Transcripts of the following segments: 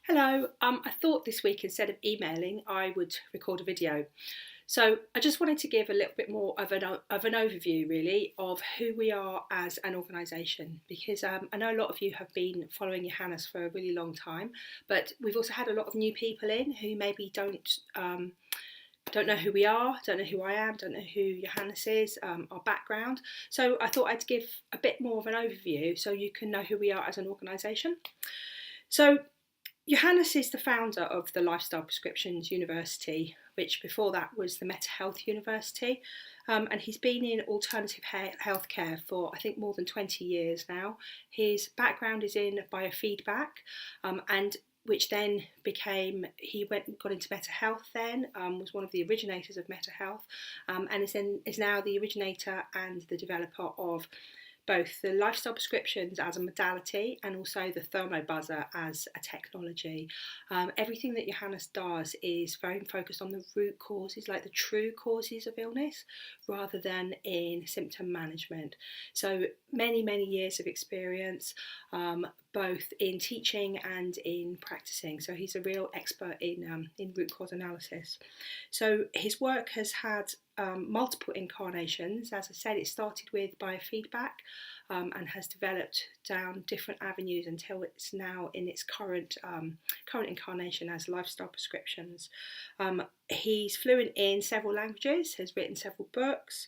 Hello, I thought this week instead of emailing I would record a video. So I just wanted to give a little bit more of an overview really of who we are as an organisation, because I know a lot of you have been following Johannes for a really long time, but we've also had a lot of new people in who maybe don't know who we are, don't know who I am, don't know who Johannes is, our background. So I thought I'd give a bit more of an overview so you can know who we are as an organisation. So Johannes is the founder of the Lifestyle Prescriptions University, which before that was the Mental Health University, and he's been in alternative healthcare for I think more than 20 years now. His background is in biofeedback, and which then got into Meta Health then, was one of the originators of Meta Health, and is now the originator and the developer of both the lifestyle prescriptions as a modality and also the thermobuzzer as a technology. Everything that Johannes does is very focused on the root causes, like the true causes of illness, rather than in symptom management. So many years of experience, both in teaching and in practicing. So he's a real expert in root cause analysis. So his work has had multiple incarnations. As I said, it started with biofeedback and has developed down different avenues until it's now in its current incarnation as lifestyle prescriptions. He's fluent in several languages, has written several books,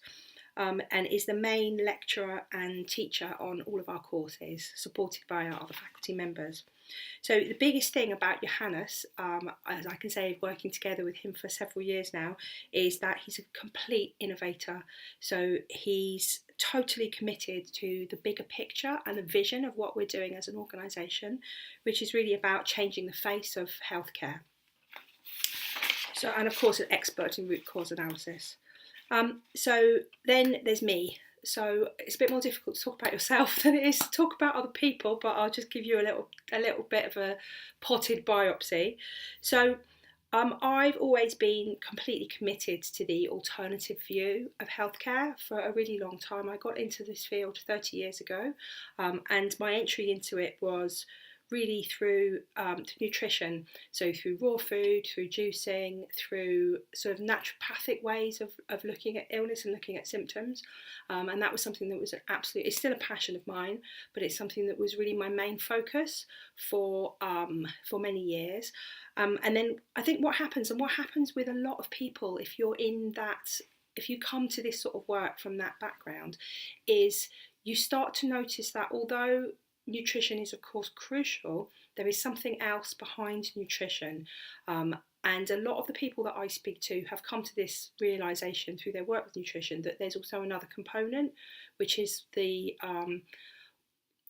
and is the main lecturer and teacher on all of our courses, supported by our other faculty members. So the biggest thing about Johannes, as I can say, working together with him for several years now, is that he's a complete innovator. So he's totally committed to the bigger picture and the vision of what we're doing as an organisation, which is really about changing the face of healthcare. So, and of course, an expert in root cause analysis. So then there's me. So it's a bit more difficult to talk about yourself than it is to talk about other people, but I'll just give you a little bit of a potted biopsy. So I've always been completely committed to the alternative view of healthcare for a really long time. I got into this field 30 years ago, and my entry into it was really through nutrition, so through raw food, through juicing, through sort of naturopathic ways of looking at illness and looking at symptoms, and that was something that was it's still a passion of mine, but it's something that was really my main focus for many years. And then I think what happens with a lot of people if you come to this sort of work from that background, is you start to notice that although nutrition is of course crucial, there is something else behind nutrition, and a lot of the people that I speak to have come to this realisation through their work with nutrition, that there's also another component, which is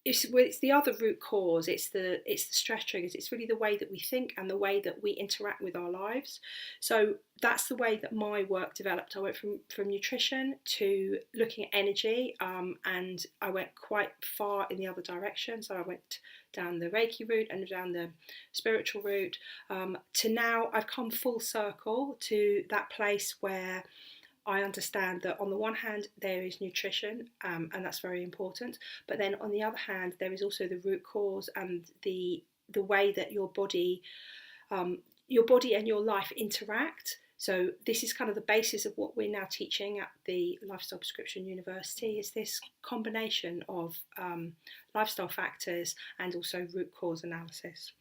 it's the other root cause. It's the stress triggers. It's really the way that we think and the way that we interact with our lives. So that's the way that my work developed. I went from nutrition to looking at energy, and I went quite far in the other direction. So I went down the Reiki route and down the spiritual route, to now I've come full circle to that place where I understand that on the one hand there is nutrition, and that's very important, but then on the other hand there is also the root cause and the way that your body and your life interact. So this is kind of the basis of what we're now teaching at the Lifestyle Prescription University, is this combination of lifestyle factors and also root cause analysis.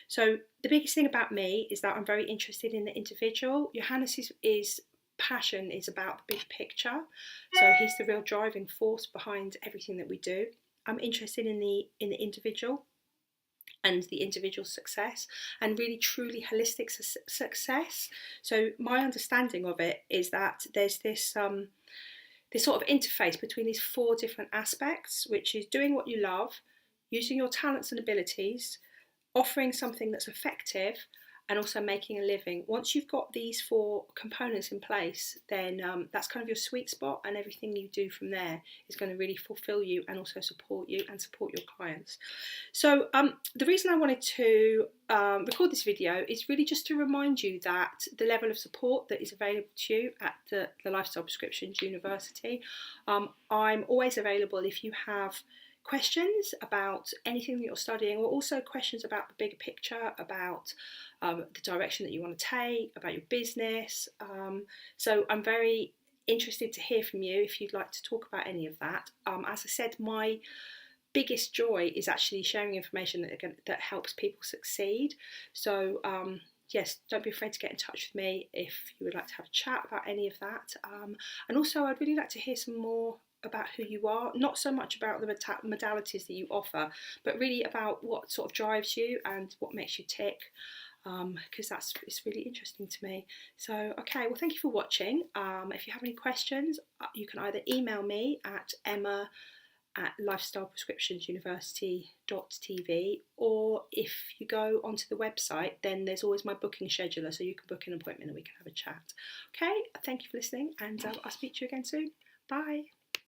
So the biggest thing about me is that I'm very interested in the individual. Johannes is passion is about the big picture, so he's the real driving force behind everything that we do. I'm interested in the individual and the individual success, and really truly holistic success. So my understanding of it is that there's this sort of interface between these four different aspects, which is doing what you love, using your talents and abilities, offering something that's effective, and also making a living. Once you've got these four components in place, then that's kind of your sweet spot, and everything you do from there is going to really fulfill you and also support you and support your clients. So the reason I wanted to record this video is really just to remind you that the level of support that is available to you at the Lifestyle Prescriptions University, I'm always available if you have questions about anything that you're studying, or also questions about the bigger picture, about the direction that you want to take, about your business. So I'm very interested to hear from you if you'd like to talk about any of that. As I said, my biggest joy is actually sharing information that helps people succeed. So yes, don't be afraid to get in touch with me if you would like to have a chat about any of that. And also, I'd really like to hear some more about who you are, not so much about the modalities that you offer, but really about what sort of drives you and what makes you tick, because it's really interesting to me. So, okay, well, thank you for watching. If you have any questions, you can either email me at emma@lifestyleprescriptionsuniversity.tv, or if you go onto the website, then there's always my booking scheduler, so you can book an appointment and we can have a chat. Okay, thank you for listening, and I'll speak to you again soon. Bye.